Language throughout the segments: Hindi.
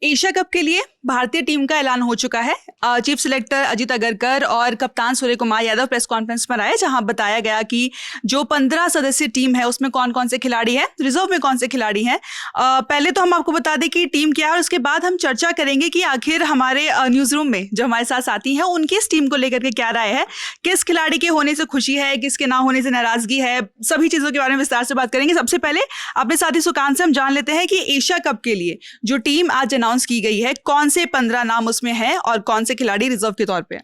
एशिया कप के लिए भारतीय टीम का ऐलान हो चुका है। चीफ सिलेक्टर अजित अगरकर और कप्तान सूर्य कुमार यादव प्रेस कॉन्फ्रेंस पर आए, जहां बताया गया कि जो 15 सदस्यीय टीम है उसमें कौन कौन से खिलाड़ी हैं, रिजर्व में कौन से खिलाड़ी हैं। पहले तो हम आपको बता दें कि टीम क्या है और उसके बाद हम चर्चा करेंगे कि आखिर हमारे न्यूज़ रूम में जो हमारे साथ साथी हैं उनकी इस टीम को लेकर के क्या राय है, किस खिलाड़ी के होने से खुशी है, किसके ना होने से नाराजगी है, सभी चीज़ों के बारे में विस्तार से बात करेंगे। सबसे पहले अपने साथी सुकांत से हम जान लेते हैं कि एशिया कप के लिए जो टीम आज अनाउंस की गई है, कौन से 15 नाम उसमें हैं और कौन से खिलाड़ी रिजर्व के तौर पे हैं।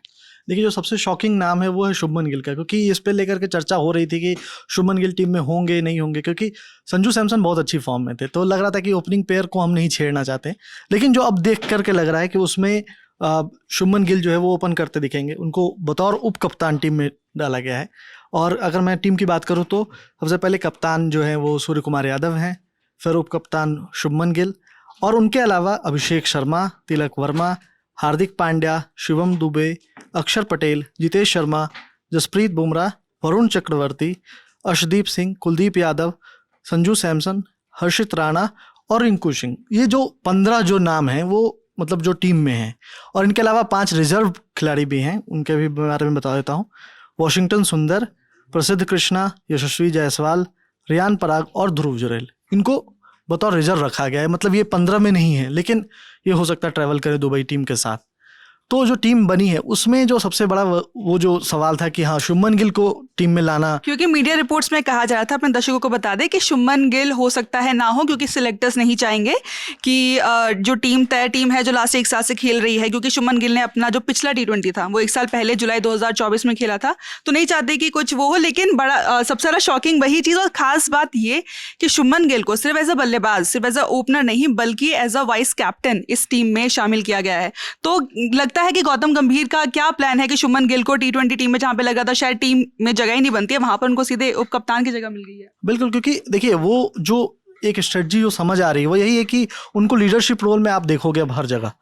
देखिए, जो सबसे शॉकिंग नाम है वो है शुभमन गिल का, क्योंकि इस पे लेकर के चर्चा हो रही थी कि शुभमन गिल टीम में होंगे नहीं होंगे, क्योंकि संजू सैमसन बहुत अच्छी फॉर्म में थे, तो लग रहा था कि ओपनिंग पेयर को हम नहीं छेड़ना चाहते। लेकिन जो अब देख करके लग रहा है कि उसमें शुभमन गिल जो है वो ओपन करते दिखेंगे, उनको बतौर उप कप्तान टीम में डाला गया है। और अगर मैं टीम की बात करूँ तो सबसे पहले कप्तान जो है वो सूर्य कुमार यादव हैं, फिर उप कप्तान शुभमन गिल, और उनके अलावा अभिषेक शर्मा, तिलक वर्मा, हार्दिक पांड्या, शिवम दुबे, अक्षर पटेल, जितेश शर्मा, जसप्रीत बुमराह, वरुण चक्रवर्ती, अर्शदीप सिंह, कुलदीप यादव, संजू सैमसन, हर्षित राणा और रिंकू सिंह। ये जो 15 जो नाम हैं वो मतलब जो टीम में हैं, और इनके अलावा 5 रिजर्व खिलाड़ी भी हैं, उनके भी बारे में बता देता हूँ। वॉशिंगटन सुंदर, प्रसिद्ध कृष्णा, यशस्वी जायसवाल, रियान पराग और ध्रुव जुरैल, इनको बतौर रिजर्व रखा गया है। मतलब ये 15 में नहीं है, लेकिन ये हो सकता है ट्रैवल करे दुबई टीम के साथ। तो जो टीम बनी है उसमें जो सबसे बड़ा वो जो सवाल था कि हाँ, शुभमन गिल को टीम में लाना, क्योंकि मीडिया रिपोर्ट्स में कहा जा रहा था, अपने दर्शकों को बता दें कि शुभमन गिल हो सकता है ना हो, क्योंकि सिलेक्टर्स नहीं चाहेंगे कि जो तय टीम है जो लास्ट 1 साल से खेल रही है, क्योंकि शुभमन गिल ने अपना जो पिछला T20 था वो 1 साल पहले जुलाई 2024 में खेला था, तो नहीं चाहते कि कुछ वो हो। लेकिन बड़ा सबसे ज़्यादा शॉकिंग वही चीज़ और खास बात ये कि शुभमन गिल को सिर्फ एज अ बल्लेबाज, सिर्फ एज अ ओपनर नहीं बल्कि एज अ वाइस कैप्टन इस टीम में शामिल किया गया है। तो लगता है कि गौतम गंभीर का क्या प्लान है कि शुभमन गिल को T20 टीम में, जहां पे लगा था शायद टीम में जगह ही नहीं बनती है, वहां पर उनको सीधे उप कप्तान की जगह मिल गई है। बिल्कुल, क्योंकि देखिए वो जो एक स्ट्रेटजी जो समझ आ रही है वो यही है कि उनको लीडरशिप रोल में आप देखोगे अब हर जगह,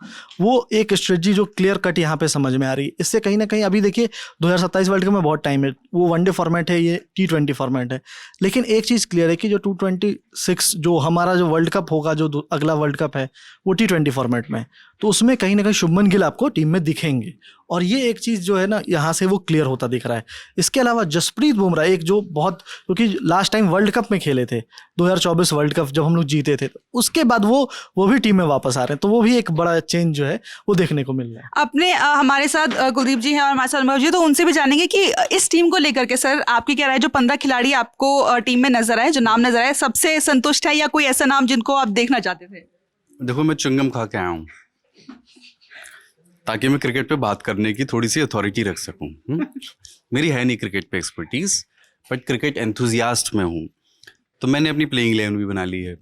वो एक स्ट्रेटजी जो क्लियर कट यहाँ पे समझ में आ रही है। इससे कहीं ना कहीं अभी देखिए 2027 वर्ल्ड कप में बहुत टाइम है, वो वनडे फॉर्मेट है, ये T20 फॉर्मेट है, लेकिन एक चीज़ क्लियर है कि जो 226 जो हमारा जो वर्ल्ड कप होगा, जो अगला वर्ल्ड कप है वो T20 फॉर्मेट में है, तो उसमें कहीं ना कहीं शुभमन गिल आपको टीम में दिखेंगे, और ये एक चीज़ जो है ना यहाँ से वो क्लियर होता दिख रहा है। इसके अलावा जसप्रीत बुमराह, एक जो बहुत, क्योंकि लास्ट टाइम वर्ल्ड कप में खेले थे 2024 वर्ल्ड कप जब हम लोग जीते थे, उसके बाद वो भी टीम में वापस आ रहे हैं, तो वो भी एक बड़ा चेंज जो है वो देखने को मिल रहा है। अपने हमारे साथ कुलदीप जी हैं और हमारे साथ अनुभव जी, तो उनसे भी जानेंगे कि इस टीम को लेकर के सर आपकी क्या राय है। जो 15 खिलाड़ी आपको टीम में नजर आए, जो नाम नजर आए, सबसे संतुष्ट है या कोई ऐसा नाम जिनको आप देखना चाहते थे? देखो, मैं च्युइंगम खा के आया हूँ ताकि मैं क्रिकेट पे बात करने की थोड़ी सी अथॉरिटी रख सकूं। मेरी है नहीं क्रिकेट पे एक्सपर्टीज, बट क्रिकेट एंथुजियास्ट में हूँ, तो मैंने अपनी प्लेइंग 11 भी बना ली है।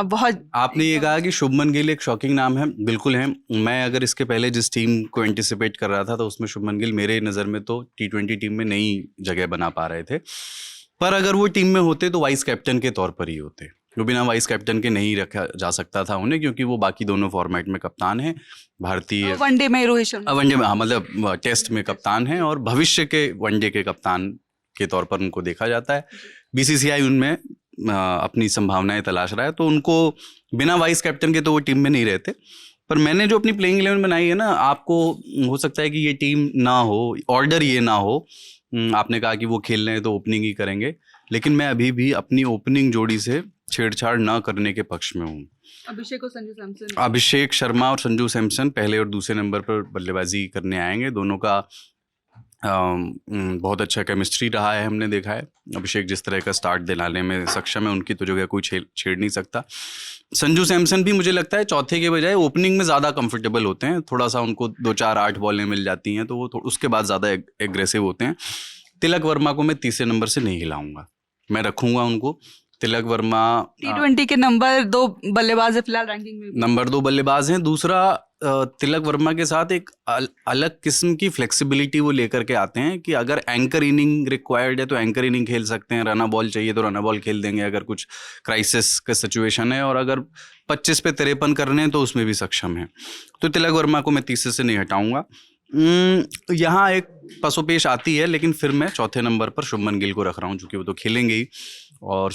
बहुत आपने ये कहा कि शुभमन गिल एक शॉकिंग नाम है, बिल्कुल है। मैं अगर इसके पहले जिस टीम को एंटिसिपेट कर रहा था तो उसमें शुभमन गिल मेरे नज़र में तो T20 टीम में नई जगह बना पा रहे थे, पर अगर वो टीम में होते तो वाइस कैप्टन के तौर पर ही होते। जो बिना वाइस कैप्टन के नहीं रखा जा सकता था उन्हें, क्योंकि वो बाकी दोनों फॉर्मेट में कप्तान है। भारतीय वनडे में रोहित शर्मा, वनडे में, हाँ, मतलब टेस्ट में कप्तान है, और भविष्य के वनडे के कप्तान के तौर पर उनको देखा जाता है। BCCI उनमें अपनी संभावनाएं तलाश रहा है, तो उनको बिना वाइस कैप्टन के तो वो टीम में नहीं रहते। पर मैंने जो अपनी प्लेइंग 11 बनाई है ना, आपको हो सकता है कि ये टीम ना हो, ऑर्डर ये ना हो। आपने कहा कि वो खेल रहे हैं तो ओपनिंग ही करेंगे, लेकिन मैं अभी भी अपनी ओपनिंग जोड़ी से छेड़छाड़ ना करने के पक्ष में हूँ। अभिषेक और संजू सैमसन, अभिषेक शर्मा और संजू सैमसन पहले और दूसरे नंबर पर बल्लेबाजी करने आएंगे। दोनों का बहुत अच्छा केमिस्ट्री रहा है, हमने देखा है। अभिषेक जिस तरह का स्टार्ट दिलाने में सक्षम है, उनकी तो जगह कोई छेड़ नहीं सकता। संजू सैमसन भी मुझे लगता है चौथे के बजाय ओपनिंग में ज़्यादा कंफर्टेबल होते हैं, थोड़ा सा उनको 2-4-8 बॉलें मिल जाती हैं तो वो उसके बाद ज़्यादा एग्रेसिव होते हैं। तिलक वर्मा को मैं तीसरे नंबर से नहीं हिलाऊंगा, मैं रखूंगा उनको। तिलक वर्मा T20 के नंबर 2 बल्लेबाज है फिलहाल रैंकिंग में, नंबर 2 बल्लेबाज हैं। दूसरा, तिलक वर्मा के साथ एक अलग किस्म की फ्लेक्सिबिलिटी वो लेकर के आते हैं कि अगर एंकर इनिंग रिक्वायर्ड है तो एंकर इनिंग खेल सकते हैं, रना बॉल चाहिए तो रना बॉल खेल देंगे अगर कुछ क्राइसिस का सिचुएशन है, और अगर 25 पे 53 करने हैं तो उसमें भी सक्षम है। तो तिलक वर्मा को मैं तीसरे से नहीं हटाऊंगा। यहाँ एक पसोपेश आती है, लेकिन फिर मैं चौथे नंबर पर शुभमन गिल को रख रहा हूँ, चूँकि वो तो खेलेंगे ही। और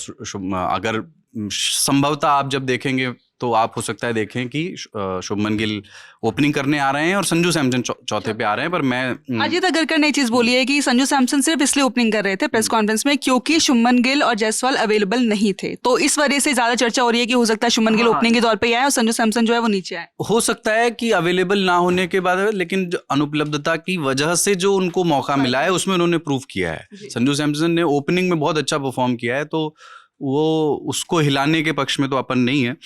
अगर संभवतः आप जब देखेंगे तो आप हो सकता है देखें कि शुभमन गिल ओपनिंग करने आ रहे हैं और संजू सैमसन चौथे पे आ रहे हैं, पर मैं अजीत अगरकर ने ये चीज बोली है कि संजू सैमसन सिर्फ इसलिए ओपनिंग कर रहे थे प्रेस कॉन्फ्रेंस में क्योंकि शुभमन गिल और जायसवाल अवेलेबल नहीं थे, तो इस वजह से ज्यादा चर्चा हो रही है कि हो सकता है शुभमन गिल ओपनिंग के तौर पे आए और संजू सैमसन जो है वो नीचे आए। हो सकता है कि अवेलेबल ना होने के बाद, लेकिन अनुपलब्धता की वजह से जो उनको मौका मिला है उसमें उन्होंने प्रूव किया है। संजू सैमसन ने ओपनिंग में बहुत अच्छा परफॉर्म किया है, तो वो उसको हिलाने के पक्ष में तो अपन नहीं है।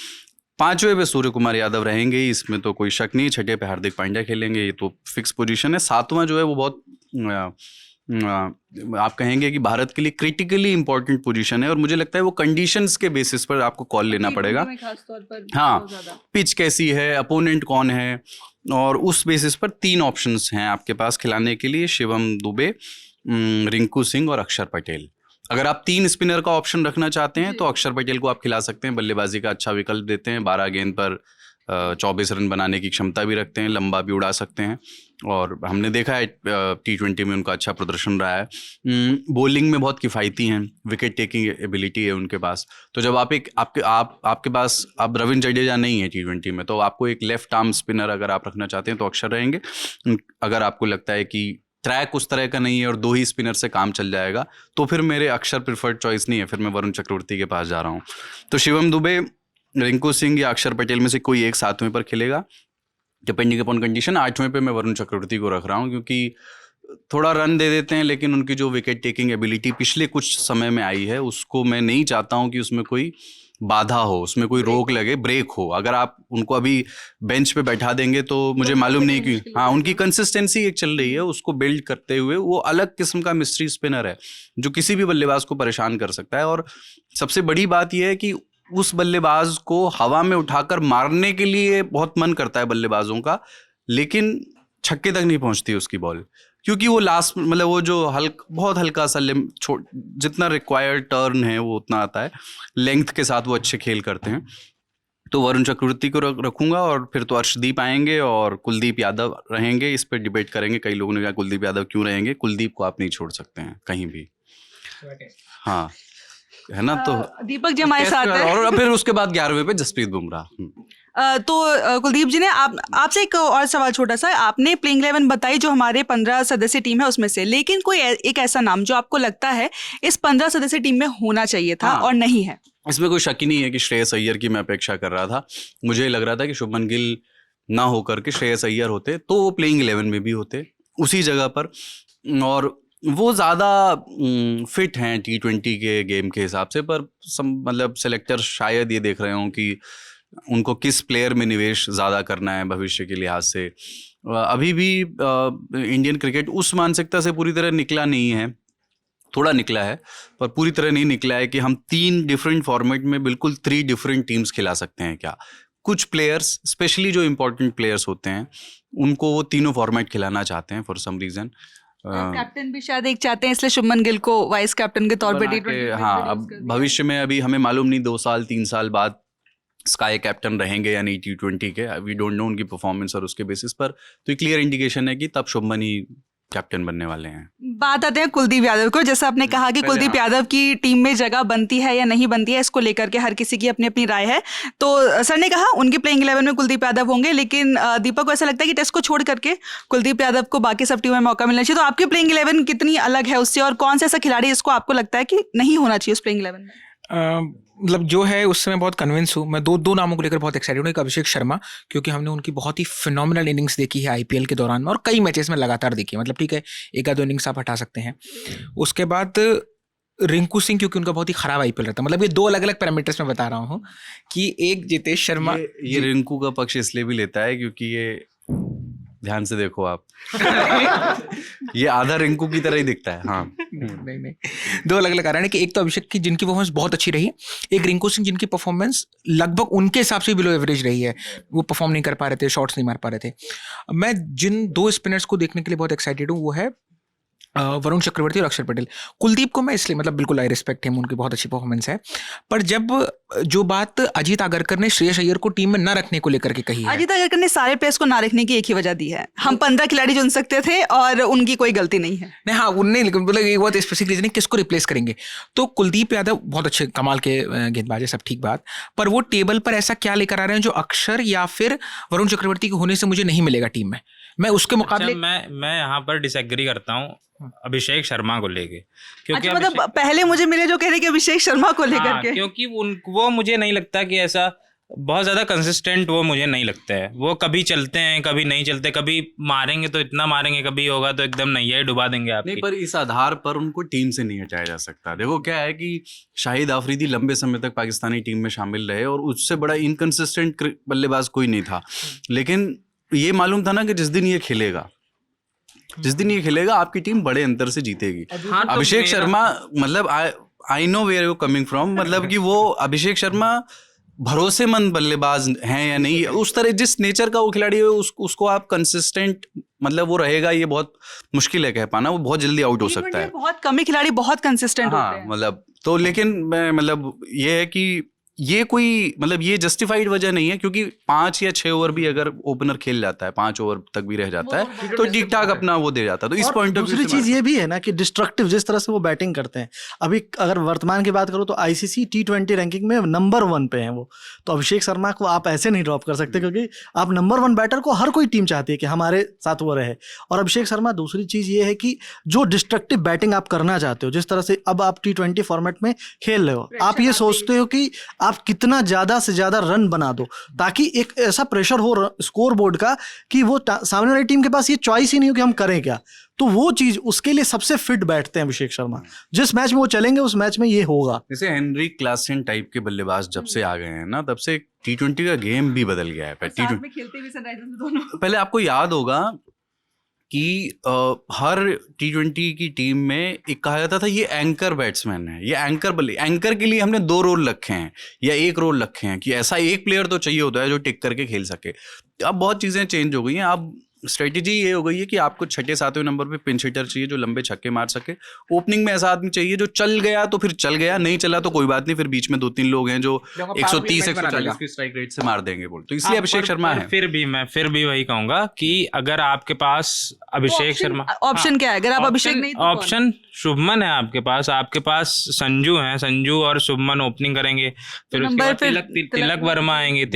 5वें पे सूर्य कुमार यादव रहेंगे, इसमें तो कोई शक नहीं। 6ठे पे हार्दिक पांड्या खेलेंगे, ये तो फिक्स पोजीशन है। 7वां जो है वो बहुत आप कहेंगे कि भारत के लिए क्रिटिकली इंपॉर्टेंट पोजीशन है, और मुझे लगता है वो कंडीशंस के बेसिस पर आपको कॉल लेना पड़ेगा। हाँ, पिच कैसी है, अपोनेंट कौन है, और उस बेसिस पर 3 ऑप्शंस हैं आपके पास खिलाने के लिए, शिवम दुबे, रिंकू सिंह और अक्षर पटेल। अगर आप 3 स्पिनर का ऑप्शन रखना चाहते हैं तो अक्षर पटेल को आप खिला सकते हैं, बल्लेबाजी का अच्छा विकल्प देते हैं, 12 गेंद पर 24 रन बनाने की क्षमता भी रखते हैं, लंबा भी उड़ा सकते हैं, और हमने देखा है T20 में उनका अच्छा प्रदर्शन रहा है। बॉलिंग में बहुत किफ़ायती हैं, विकेट टेकिंग एबिलिटी है उनके पास। तो जब आपके पास अब रविंद्र जडेजा नहीं है T20 में, तो आपको एक लेफ्ट आर्म स्पिनर अगर आप रखना चाहते हैं तो अक्षर रहेंगे। अगर आपको लगता है कि ट्रैक उस तरह का नहीं है और 2 ही स्पिनर से काम चल जाएगा, तो फिर मेरे अक्षर प्रिफर्ड चॉइस नहीं है, फिर मैं वरुण चक्रवर्ती के पास जा रहा हूँ। तो शिवम दुबे, रिंकू सिंह या अक्षर पटेल में से कोई एक 7वें पर खेलेगा, डिपेंडिंग अपॉन कंडीशन। 8वें पे मैं वरुण चक्रवर्ती को रख रहा हूँ, क्योंकि थोड़ा रन दे देते हैं, लेकिन उनकी जो विकेट टेकिंग एबिलिटी पिछले कुछ समय में आई है, उसको मैं नहीं चाहता हूँ कि उसमें कोई बाधा हो, उसमें कोई रोक लगे, ब्रेक हो। अगर आप उनको अभी बेंच पे बैठा देंगे तो मुझे मालूम नहीं कि हाँ, उनकी कंसिस्टेंसी एक चल रही है, उसको बिल्ड करते हुए वो अलग किस्म का मिस्ट्री स्पिनर है जो किसी भी बल्लेबाज को परेशान कर सकता है। और सबसे बड़ी बात यह है कि उस बल्लेबाज को हवा में उठाकर मारने के लिए बहुत मन करता है बल्लेबाजों का, लेकिन छक्के तक नहीं पहुंचती उसकी बॉल, क्योंकि वो लास्ट मतलब वो जो बहुत हल्का सा जितना रिक्वायर्ड टर्न है वो उतना आता है, लेंथ के साथ वो अच्छे खेल करते हैं। तो वरुण चक्रवर्ती को रखूंगा, और फिर तो अर्शदीप आएंगे और कुलदीप यादव रहेंगे। इस पर डिबेट करेंगे, कई लोगों ने कहा कुलदीप यादव क्यों रहेंगे। कुलदीप को आप नहीं छोड़ सकते हैं कहीं भी, हाँ, है ना। तो दीपक जी हमारे साथ हैं। और फिर उसके बाद 11वें पे जसप्रीत बुमराह। तो कुलदीप जी ने आपसे एक और सवाल छोटा सा, आपने प्लेइंग 11 बताई जो हमारे 15 सदस्य टीम है उसमें से, लेकिन कोई एक ऐसा नाम जो आपको लगता है इस 15 सदस्य टीम में होना चाहिए था और नहीं है? इसमें कोई शक ही नहीं है कि श्रेयस अय्यर की मैं अपेक्षा कर रहा था। मुझे लग रहा था कि शुभमन गिल ना होकर के श्रेयस अय्यर होते तो वो प्लेइंग 11 में भी होते उसी जगह पर, और वो ज़्यादा फिट हैं T20 के गेम के हिसाब से। पर मतलब सेलेक्टर शायद ये देख रहे हों कि उनको किस प्लेयर में निवेश ज़्यादा करना है भविष्य के लिहाज से। अभी भी इंडियन क्रिकेट उस मानसिकता से पूरी तरह निकला नहीं है, थोड़ा निकला है पर पूरी तरह नहीं निकला है कि हम 3 डिफरेंट फॉर्मेट में बिल्कुल 3 डिफरेंट टीम्स खिला सकते हैं क्या। कुछ प्लेयर्स, स्पेशली जो इम्पोर्टेंट प्लेयर्स होते हैं, उनको वो तीनों फॉर्मेट खिलाना चाहते हैं फॉर सम रीज़न। कैप्टन भी शायद एक चाहते हैं, इसलिए शुभमन गिल को वाइस कैप्टन के तौर पे T20 हाँ, अब भविष्य में अभी हमें मालूम नहीं 2 साल 3 साल बाद स्काई कैप्टन रहेंगे या नहीं T20 के, वी डोंट नो उनकी परफॉर्मेंस, और उसके बेसिस पर तो क्लियर इंडिकेशन है कि तब शुभमन ही कैप्टन बनने वाले हैं। बात आते हैं कुलदीप यादव को। जैसा आपने कहा कि कुलदीप यादव की टीम में जगह बनती है या नहीं बनती है, इसको लेकर के हर किसी की अपनी अपनी राय है। तो सर ने कहा उनकी प्लेइंग 11 में कुलदीप यादव होंगे, लेकिन दीपक को ऐसा लगता है कि टेस्ट को छोड़ करके कुलदीप यादव को बाकी सब टीमों में मौका मिलना चाहिए। तो आपकी प्लेइंग 11 कितनी अलग है उससे, और कौन सा ऐसा खिलाड़ी जिसको आपको लगता है कि नहीं होना चाहिए उस प्लेइंग 11 में? मतलब जो है उससे मैं बहुत कन्विंस हूँ। मैं दो नामों को लेकर बहुत एक्साइटेड हूँ। एक अभिषेक शर्मा, क्योंकि हमने उनकी बहुत ही फिनोमिनल इनिंग्स देखी है IPL के दौरान में, और कई मैचेस में लगातार देखी है। मतलब ठीक है, 1-2 इनिंग्स आप हटा सकते हैं। उसके बाद रिंकू सिंह, क्योंकि उनका बहुत ही खराब IPL रहता है। मतलब ये 2 अलग अलग पैरामीटर्स में बता रहा हूँ कि एक जितेश शर्मा, ये रिंकू का पक्ष इसलिए भी लेता है क्योंकि ये ध्यान से देखो आप ये आधा रिंकू की तरह ही दिखता है। हाँ, नहीं 2 अलग अलग कारण है कि एक तो अभिषेक की जिनकी परफॉर्मेंस बहुत अच्छी रही, एक रिंकू सिंह जिनकी परफॉर्मेंस लगभग उनके हिसाब से बिलो एवरेज रही है। वो परफॉर्म नहीं कर पा रहे थे, शॉट्स नहीं मार पा रहे थे। मैं जिन 2 स्पिनर्स को देखने के लिए बहुत एक्साइटेड हूँ वो है वरुण चक्रवर्ती और अक्षर पटेल। कुलदीप को मैं इसलिए मतलब बिल्कुल आई रिस्पेक्ट हिम, उनकी बहुत अच्छी परफॉर्मेंस है, पर जब जो बात अजीत आगरकर ने श्रेयस अय्यर को टीम में न रखने को लेकर के कही है, अजीत आगरकर ने सारे प्लेयर्स को ना रखने की एक ही वजह दी है, हम 15 खिलाड़ी चुन सकते थे और उनकी कोई गलती नहीं है। नहीं हाँ उनने मतलब एक बहुत स्पेसिफिक रीजन है किसको रिप्लेस करेंगे, तो कुलदीप यादव बहुत अच्छे कमाल के गेंदबाज है, सब ठीक बात, पर वो टेबल पर ऐसा क्या लेकर आ रहे हैं जो अक्षर या फिर वरुण चक्रवर्ती के होने से मुझे नहीं मिलेगा टीम में। मैं उसके मुकाबले मैं यहाँ पर डिसएग्री करता हूँ अभिषेक शर्मा को लेके, क्योंकि अच्छा, मतलब पहले मुझे मिले जो कह रहे कि अभिषेक शर्मा को लेकर के, क्योंकि वो मुझे नहीं लगता कि ऐसा बहुत ज्यादा कंसिस्टेंट वो मुझे नहीं लगता है। वो कभी चलते हैं कभी नहीं चलते, कभी मारेंगे तो इतना मारेंगे, कभी होगा तो एकदम नैया ही डुबा देंगे आपकी। नहीं, पर इस आधार पर उनको टीम से नहीं हटाया जा सकता। देखो क्या है कि शाहिद आफरीदी लंबे समय तक पाकिस्तानी टीम में शामिल रहे और उससे बड़ा इनकंसिस्टेंट बल्लेबाज कोई नहीं था, लेकिन ये मालूम था ना कि जिस दिन ये खेलेगा आपकी टीम बड़े अंतर से जीतेगी। हाँ, तो अभिषेक शर्मा मतलब I know where you coming from, मतलब कि वो अभिषेक शर्मा भरोसेमंद बल्लेबाज हैं या नहीं, उस तरह जिस नेचर का वो खिलाड़ी है उसको आप कंसिस्टेंट मतलब वो रहेगा, ये बहुत मुश्किल है कह पाना, वो बहुत जल्दी आउट हो सकता है। बहुत कम ही खिलाड़ी बहुत कंसिस्टेंट होते हैं। मतलब तो लेकिन मैं मतलब ये है कि ये कोई मतलब ये जस्टिफाइड वजह नहीं है, क्योंकि 5 या 6 ओवर भी अगर ओपनर खेल जाता है, 5 ओवर तक भी रह जाता है तो ठीक ठाक अपना वो दे जाता है। तो इस पॉइंट ऑफ व्यू दूसरी चीज ये भी है ना कि डिस्ट्रक्टिव जिस तरह से वो बैटिंग करते हैं, अभी अगर वर्तमान की बात करो तो आईसीसी T20 रैंकिंग में नंबर 1 पे हैं वो, तो अभिषेक शर्मा को आप ऐसे नहीं ड्रॉप कर सकते, क्योंकि आप नंबर 1 बैटर को हर कोई टीम चाहती है कि हमारे साथ वो रहे। और अभिषेक शर्मा, दूसरी चीज ये है कि जो डिस्ट्रक्टिव बैटिंग आप करना चाहते हो, जिस तरह से अब आप T20 फॉर्मेट में खेल रहे हो, आप ये सोचते हो कि आप कितना ज्यादा से ज्यादा रन बना दो, ताकि एक ऐसा प्रेशर हो स्कोर बोर्ड का कि वो सामने वाली टीम के पास ये चॉइस ही नहीं हो कि हम करें क्या। तो वो चीज उसके लिए सबसे फिट बैठते हैं अभिषेक शर्मा, जिस मैच में वो चलेंगे उस मैच में ये होगा। जैसे हेनरी क्लासन टाइप के बल्लेबाज जब से आ गए हैं ना, तब से T20 का गेम भी बदल गया है। साथ में खेलते भी सनराइजर्स में दोनों। पहले आपको याद होगा कि हर T20 की टीम में एक कहा जाता था ये एंकर बैट्समैन है, ये एंकर के लिए हमने 2 रोल रखे हैं या 1 रोल रखे हैं कि ऐसा एक प्लेयर तो चाहिए होता है जो टिक करके खेल सके। अब बहुत चीज़ें चेंज हो गई हैं। अब स्ट्रेटेजी ये हो गई है कि आपको 6-7वें नंबर पे पिंच हिटर चाहिए जो लंबे छक्के मार सके। ओपनिंग में ऐसा आदमी चाहिए जो चल गया तो फिर चल गया, नहीं चला तो कोई बात नहीं, फिर बीच में 2-3 लोग हैं जो 130-140 की स्ट्राइक रेट से मार देंगे बोल। तो इसलिए अभिषेक शर्मा है। फिर भी वही कहूंगा कि अगर आपके पास अभिषेक शर्मा ऑप्शन क्या है? अगर आप अभिषेक नहीं तो ऑप्शन शुभमन है आपके पास संजू है, संजू और शुभमन ओपनिंग करेंगे, फिर उसके बाद तिलक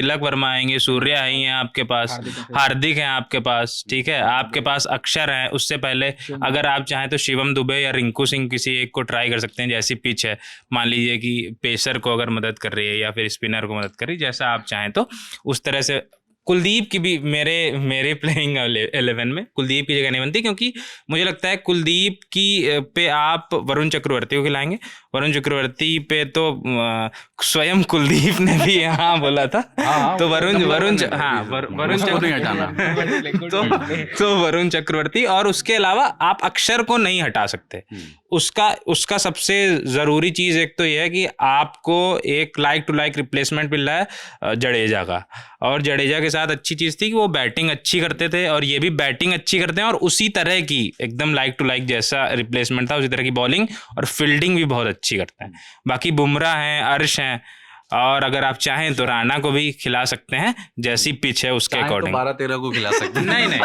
वर्मा आएंगे, सूर्या आई हैं आपके पास, हार्दिक है आपके पास, ठीक है, आपके पास अक्षर है। उससे पहले अगर आप चाहें तो शिवम दुबे या रिंकू सिंह किसी एक को ट्राई कर सकते हैं, जैसी पिच है, मान लीजिए कि पेसर को अगर मदद कर रही है या फिर स्पिनर को मदद कर रही है, जैसा आप चाहें तो उस तरह से। कुलदीप की भी मेरे प्लेइंग 11 में कुलदीप की जगह नहीं बनती, क्योंकि मुझे लगता है कुलदीप की पे आप वरुण चक्रवर्ती को खिलाएंगे। वरुण चक्रवर्ती पे तो स्वयं कुलदीप ने भी यहाँ बोला था, तो वरुण चक्रवर्ती, और उसके अलावा आप अक्षर को नहीं हटा सकते। उसका सबसे जरूरी चीज एक तो यह है कि आपको एक लाइक टू लाइक रिप्लेसमेंट मिल रहा है जडेजा का, और जडेजा के साथ अच्छी चीज थी कि वो बैटिंग अच्छी करते थे और ये भी बैटिंग अच्छी करते हैं, और उसी तरह की एकदम लाइक टू लाइक जैसा रिप्लेसमेंट था उसी तरह की बॉलिंग और फील्डिंग भी बहुत अच्छी करता है। बाकी बुमराह हैं, अर्श हैं, और अगर आप चाहें तो राणा को भी खिला सकते हैं, जैसी पिच है उसके अकॉर्डिंग। 12-13 को खिला सकते हैं। नहीं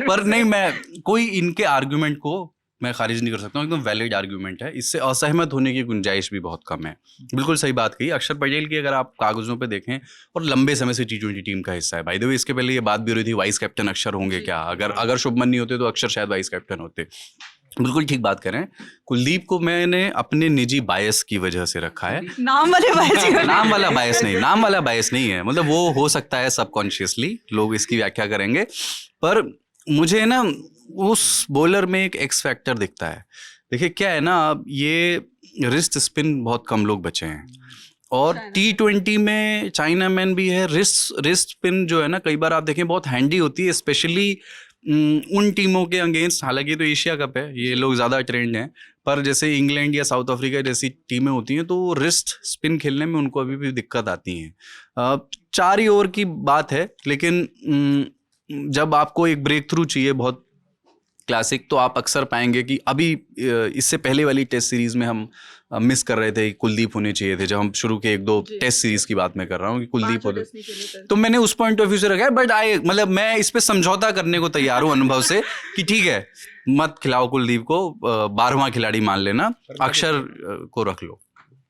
पर नहीं, मैं कोई इनके आर्गुमेंट को मैं खारिज नहीं कर सकता हूँ, एकदम वैलिड आर्गुमेंट है, इससे असहमत होने की गुंजाइश भी बहुत कम है। बिल्कुल सही बात कही। अक्षर पटेल की अगर आप कागजों पे देखें, और लंबे समय से T20 टीम का हिस्सा है। बाय द वे, इसके पहले ये बात भी हो रही थी वाइस कैप्टन अक्षर होंगे क्या, अगर शुभमन नहीं होते तो अक्षर शायद वाइस कैप्टन होते। बिल्कुल ठीक बात करें। कुलदीप को मैंने अपने निजी बायस की वजह से रखा है। नाम वाला बायस नहीं है, मतलब वो हो सकता है सबकॉन्शियसली, लोग इसकी व्याख्या करेंगे, पर मुझे ना उस बॉलर में एक एक्स फैक्टर दिखता है। देखिए क्या है ना, अब ये रिस्ट स्पिन बहुत कम लोग बचे हैं, और T20 में चाइना मैन भी है। रिस्ट स्पिन जो है ना, कई बार आप देखें बहुत हैंडी होती है, स्पेशली उन टीमों के अगेंस्ट। हालांकि तो एशिया कप है, ये लोग ज़्यादा ट्रेंड हैं, पर जैसे इंग्लैंड या साउथ अफ्रीका जैसी टीमें होती हैं तो रिस्ट स्पिन खेलने में उनको अभी भी दिक्कत आती है। 4 ही ओवर की बात है, लेकिन जब आपको एक ब्रेक थ्रू चाहिए बहुत क्लासिक, तो आप अक्सर पाएंगे कि अभी इससे पहले वाली टेस्ट सीरीज में हम मिस कर रहे थे, कुलदीप होने चाहिए थे। जब हम शुरू के 1-2 टेस्ट सीरीज की बात मैं कर रहा हूँ कि कुलदीप होते, तो मैंने उस पॉइंट ऑफ व्यू से रखा है। बट मतलब मैं इस पे समझौता करने को तैयार हूँ अनुभव से कि ठीक है, मत खिलाओ कुलदीप को, 12वां खिलाड़ी मान लेना, अक्षर को रख लो।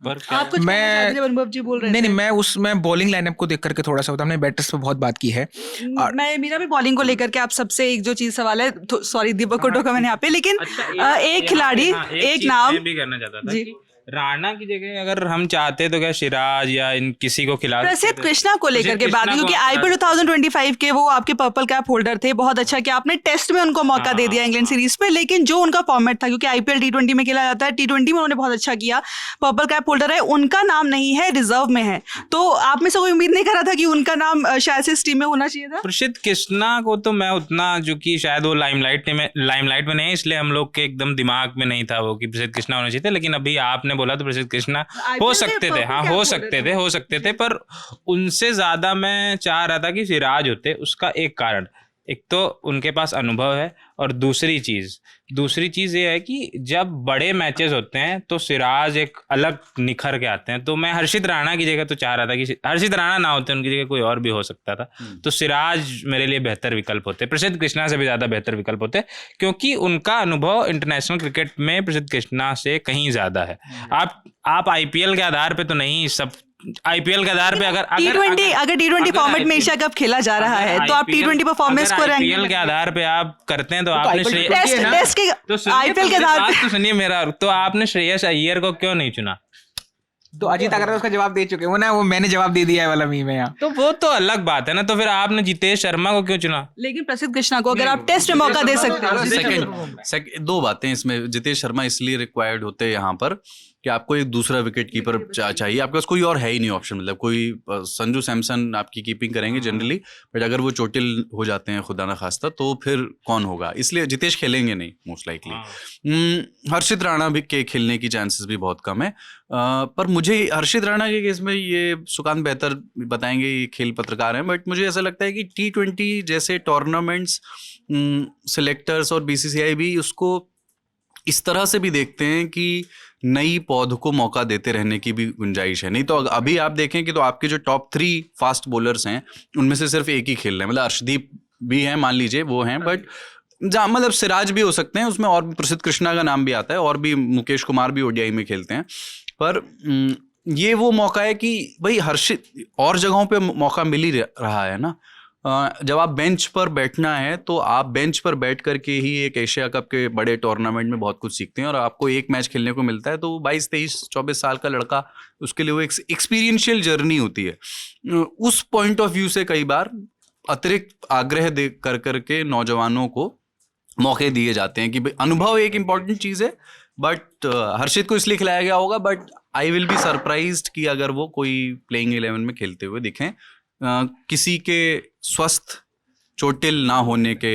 आप कुछ अनुभव जी बोल रहे थे? नहीं, मैं बॉलिंग लाइनअप को देख करके थोड़ा सा होता, हमने बैटर्स पे बहुत बात की है। मेरा भी बॉलिंग को लेकर के आप सबसे एक जो चीज सवाल है, सॉरी दीपक को टोका मैंने यहाँ पे, लेकिन एक खिलाड़ी, एक नाम भी करना चाहता था कि राणा की जगह अगर हम चाहते तो क्या सिराज या इन किसी को खिला, प्रसिद्ध कृष्णा को लेकर के बात, क्योंकि आईपीएल 2025 के वो आपके पर्पल कैप होल्डर थे। बहुत अच्छा कि आपने टेस्ट में उनको मौका दे दिया इंग्लैंड सीरीज पे, लेकिन जो उनका फॉर्मेट था, क्योंकि आईपीएल T20 में खेला जाता है, T20 में उन्होंने बहुत अच्छा किया, पर्पल कैप होल्डर है, उनका नाम नहीं है, रिजर्व में है। तो आप में से कोई उम्मीद नहीं कर रहा था कि उनका नाम शायद से इस टीम में होना चाहिए था? प्रसिद्ध कृष्णा को तो मैं उतना, जो कि शायद वो लाइमलाइट में नहीं, इसलिए हम लोग के एकदम दिमाग में नहीं था वो कि प्रसिद्ध कृष्णा होना चाहिए था। लेकिन अभी आपने बोला तो प्रसिद्ध कृष्णा हो सकते थे, हाँ हो सकते थे, पर उनसे ज्यादा मैं चाह रहा था कि सिराज होते। उसका एक कारण, एक तो उनके पास अनुभव है, और दूसरी चीज ये है कि जब बड़े मैचेस होते हैं तो सिराज एक अलग निखर के आते हैं। तो मैं हर्षित राणा की जगह तो चाह रहा था कि हर्षित राणा ना होते, उनकी जगह कोई और भी हो सकता था, तो सिराज मेरे लिए बेहतर विकल्प होते, प्रसिद्ध कृष्णा से भी ज्यादा बेहतर विकल्प होते, क्योंकि उनका अनुभव इंटरनेशनल क्रिकेट में प्रसिद्ध कृष्णा से कहीं ज्यादा है। आप आईपीएल के आधार पे तो नहीं, सब आईपीएल के आधार पे अगर T20 फॉर्मेट में एशिया कप खेला जा रहा है, तो आप T20 परफॉर्मेंस को आईपीएल के आधार पे आप करते हैं, तो आपने आईपीएल के आधार पे, तो सुनिए मेरा, तो आपने श्रेयस अय्यर को क्यों नहीं चुना? तो अजीत अग्रवाल उसका जवाब दे चुके हो ना, वो मैंने जवाब दे दिया है वाला मीम है यहाँ। तो वो तो अलग बात है ना, तो फिर आपने जितेश शर्मा को क्यों चुना? लेकिन प्रसिद्ध कृष्णा को अगर आप टेस्ट में मौका दे सकते हैं। 2 बातें इसमें, जितेश शर्मा इसलिए रिक्वायर्ड होते हैं यहाँ पर कि आपको एक दूसरा विकेट कीपर चाहिए, आपके पास कोई और है ही नहीं ऑप्शन। मतलब कोई संजू सैमसन आपकी कीपिंग करेंगे जनरली, बट अगर वो चोटिल हो जाते हैं खुदा ना खास्ता, तो फिर कौन होगा, इसलिए जितेश खेलेंगे नहीं मोस्ट लाइकली। हर्षित राणा भी के खेलने की चांसेस भी बहुत कम है। पर मुझे हर्षित राणा के केस में, ये सुकांत बेहतर बताएंगे, ये खेल पत्रकार हैं, बट मुझे ऐसा लगता है कि T20 जैसे टूर्नामेंट्स, सिलेक्टर्स और BCCI भी उसको इस तरह से भी देखते हैं कि नई पौध को मौका देते रहने की भी गुंजाइश है। नहीं तो अभी आप देखें कि तो आपके जो टॉप 3 फास्ट बॉलर्स हैं, उनमें से सिर्फ एक ही खेल रहे हैं। मतलब अर्शदीप भी हैं, मान लीजिए वो हैं, बट मतलब सिराज भी हो सकते हैं उसमें, और भी प्रसिद्ध कृष्णा का नाम भी आता है, और भी मुकेश कुमार भी ODI में खेलते हैं। पर ये वो मौका है कि भाई हर्षित और जगहों पे मौका मिल ही रहा है ना। जब आप बेंच पर बैठना है, तो आप बेंच पर बैठ करके ही एक एशिया कप के बड़े टूर्नामेंट में बहुत कुछ सीखते हैं, और आपको एक मैच खेलने को मिलता है, तो 22, 23, 24 साल का लड़का, उसके लिए वो एक एक्सपीरियंशियल जर्नी होती है। उस पॉइंट ऑफ व्यू से कई बार अतिरिक्त आग्रह दे कर करके नौजवानों को मौके दिए जाते हैं कि भाई अनुभव एक इम्पॉर्टेंट चीज़ है। बट हर्षित को इसलिए खिलाया गया होगा, but I will be surprised कि अगर वो कोई प्लेइंग 11 में खेलते हुए दिखें, किसी के स्वस्थ चोटिल ना होने के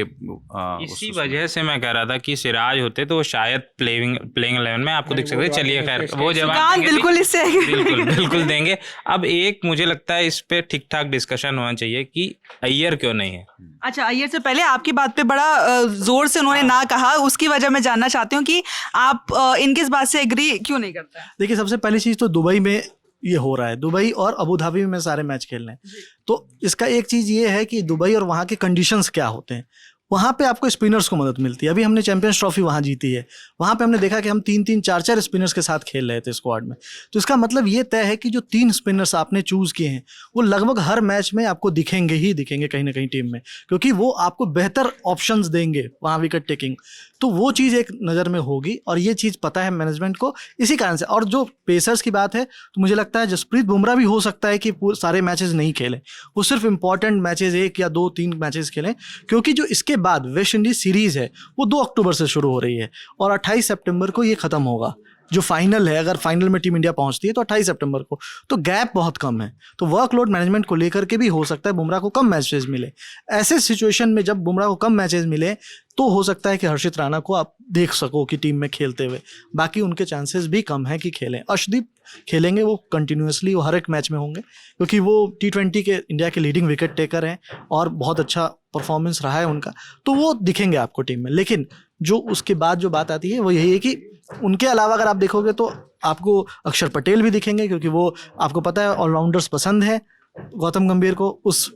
इसी वजह से मैं कह रहा था कि सिराज होते तो शायद प्लेइंग 11 में आपको दिख सकते। चलिए खैर, वो जवाब बिल्कुल इससे बिल्कुल देंगे। अब एक मुझे लगता है इस पे ठीक ठाक डिस्कशन होना चाहिए कि अय्यर क्यों नहीं है। अच्छा, अय्यर से पहले आपकी बात पे बड़ा जोर से उन्होंने ना कहा, उसकी वजह मैं जानना चाहती हूँ कि आप इनकी इस बात से एग्री क्यों नहीं करते हैं? देखिए, सबसे पहली चीज़ तो दुबई में ये हो रहा है, दुबई और अबू धाबी में सारे मैच खेलने हैं, तो इसका एक चीज़ ये है कि दुबई और वहाँ के कंडीशंस क्या होते हैं। वहाँ पे आपको स्पिनर्स को मदद मिलती है। अभी हमने चैंपियंस ट्रॉफी वहाँ जीती है, वहाँ पे हमने देखा कि हम 3-3, 4-4 स्पिनर्स के साथ खेल रहे थे स्क्वाड में। तो इसका मतलब ये तय है कि जो 3 स्पिनर्स आपने चूज़ किए हैं, वो लगभग हर मैच में आपको दिखेंगे ही दिखेंगे कहीं ना कहीं टीम में, क्योंकि वो आपको बेहतर ऑप्शंस देंगे वहाँ विकेट टेकिंग। तो वो चीज़ एक नज़र में होगी, और ये चीज़ पता है मैनेजमेंट को, इसी कारण से। और जो पेसर्स की बात है, तो मुझे लगता है जसप्रीत बुमराह भी हो सकता है कि सारे मैचेस नहीं खेलें, वो सिर्फ इंपॉर्टेंट मैचेस 1 या 2-3 मैचेस खेलें, क्योंकि जो इसके बाद वेस्ट इंडीज सीरीज़ है वो 2 अक्टूबर से शुरू हो रही है, और 28 सितंबर को ये ख़त्म होगा। जो फाइनल है, अगर फाइनल में टीम इंडिया पहुंचती है तो 28 सितंबर को, तो गैप बहुत कम है। तो वर्कलोड मैनेजमेंट को लेकर के भी हो सकता है बुमराह को कम मैचेस मिले। ऐसे सिचुएशन में जब बुमराह को कम मैचेस मिले, तो हो सकता है कि हर्षित राणा को आप देख सको कि टीम में खेलते हुए। बाकी उनके चांसेस भी कम है कि खेलें। अर्शदीप खेलेंगे, वो कंटिन्यूसली वो हर एक मैच में होंगे, क्योंकि वो T20 के इंडिया के लीडिंग विकेट टेकर हैं और बहुत अच्छा परफॉर्मेंस रहा है उनका, तो वो दिखेंगे आपको टीम में। लेकिन जो उसके बाद जो बात आती है वो यही है कि उनके अलावा अगर आप देखोगे तो आपको अक्षर पटेल भी दिखेंगे, क्योंकि वो आपको पता है ऑलराउंडर्स पसंद है गौतम गंभीर को, उस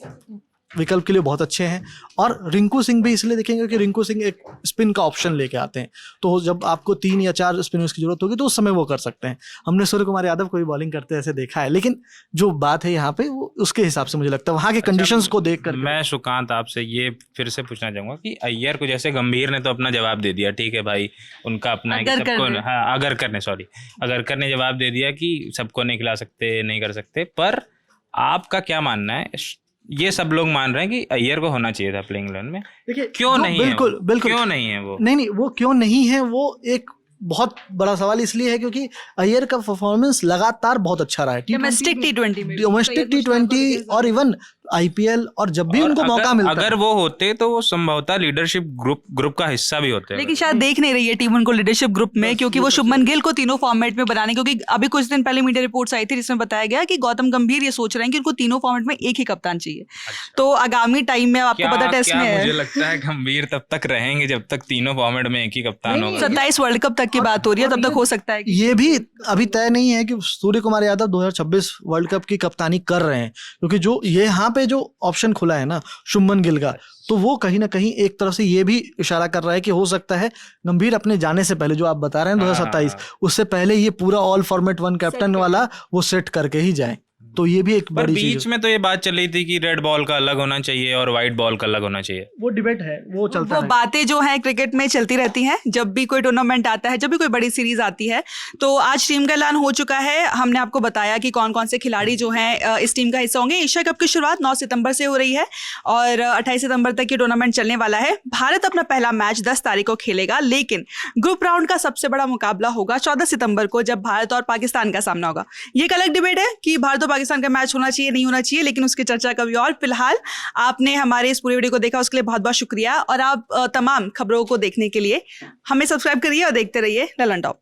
विकल्प के लिए बहुत अच्छे हैं। और रिंकू सिंह भी इसलिए दिखेंगे क्योंकि रिंकू सिंह एक स्पिन का ऑप्शन लेके आते हैं, तो जब आपको 3 या 4 स्पिनर्स की जरूरत होगी तो उस समय वो कर सकते हैं। हमने सूर्य कुमार यादव को भी बॉलिंग करते ऐसे देखा है, लेकिन जो बात है यहाँ पे वो उसके हिसाब से मुझे लगता है वहाँ के कंडीशंस को देख कर। मैं सुकांत आपसे ये फिर से पूछना चाहूंगा कि अय्यर को, जैसे गंभीर ने तो अपना जवाब दे दिया, ठीक है भाई, उनका अपना है कि सबको, हाँ अगर करने जवाब दे दिया कि सबको नहीं खिला सकते, नहीं कर सकते, पर आपका क्या मानना है? ये सब लोग मान रहे हैं कि अय्यर को होना चाहिए था प्लेइंग 11 में, देखिए क्यों नहीं है? बिल्कुल क्यों नहीं है वो? नहीं, वो क्यों नहीं है, वो एक बहुत बड़ा सवाल इसलिए है क्योंकि अय्यर का परफॉर्मेंस लगातार बहुत अच्छा रहा है डोमेस्टिक T20 और इवन IPL, और जब भी उनको मौका मिलता है। अगर वो होते तो वो संभवतः लीडरशिप ग्रुप का हिस्सा भी होते, लेकिन शायद देख नहीं रही है टीम उनको लीडरशिप ग्रुप में, क्योंकि वो शुभमन गिल को तीनों फॉर्मेट में बनाने, क्योंकि अभी कुछ दिन पहले मीडिया रिपोर्ट्स आई थी जिसमें बताया गया कि गौतम गंभीर ये सोच रहे हैं कि उनको तीनों फॉर्मेट में एक ही कप्तान चाहिए। तो आगामी टाइम में आपको पता टेस्ट में मुझे लगता है गंभीर तब तक रहेंगे जब तक तीनों फॉर्मेट में एक ही कप्तान होगा। 27 वर्ल्ड कप तक की बात हो रही है, तब तक हो सकता है। ये भी अभी तय नहीं है कि सूर्य कुमार यादव 2026 वर्ल्ड कप की कप्तानी कर रहे हैं, क्योंकि जो ये यहाँ पे जो ऑप्शन खुला है ना शुभमन गिल का, तो वो कहीं ना कहीं एक तरफ से ये भी इशारा कर रहा है कि हो सकता है गंभीर अपने जाने से पहले, जो आप बता रहे हैं 2027, उससे पहले ये पूरा ऑल फॉर्मेट 1 कैप्टन वाला वो सेट करके ही जाए। तो ये भी एक बड़ी बीच में तो ये बात चल रही थी कि रेड बॉल का अलग होना चाहिए और व्हाइट बॉल का अलग होना चाहिए। वो डिबेट है, वो चलता है। वो बातें जो है क्रिकेट में चलती रहती हैं, जब भी कोई टूर्नामेंट आता है, जब भी कोई बड़ी सीरीज आती है। तो आज टीम का ऐलान हो चुका है। हमने आपको बताया कि कौन कौन से खिलाड़ी जो हैं इस टीम का हिस्सा होंगे। एशिया कप की शुरुआत 9 सितंबर से हो रही है और 28 सितंबर तक ये टूर्नामेंट चलने वाला है। भारत अपना पहला मैच 10 तारीख को खेलेगा, लेकिन ग्रुप राउंड का सबसे बड़ा मुकाबला होगा 14 सितंबर को, जब भारत और पाकिस्तान का सामना होगा। ये एक अलग डिबेट है कि भारत और पाकिस्तान का मैच होना चाहिए, नहीं होना चाहिए, लेकिन उसकी चर्चा कभी और। फिलहाल आपने हमारे इस पूरे वीडियो को देखा, उसके लिए बहुत बहुत शुक्रिया। और आप तमाम खबरों को देखने के लिए हमें सब्सक्राइब करिए और देखते रहिए ललन टॉप।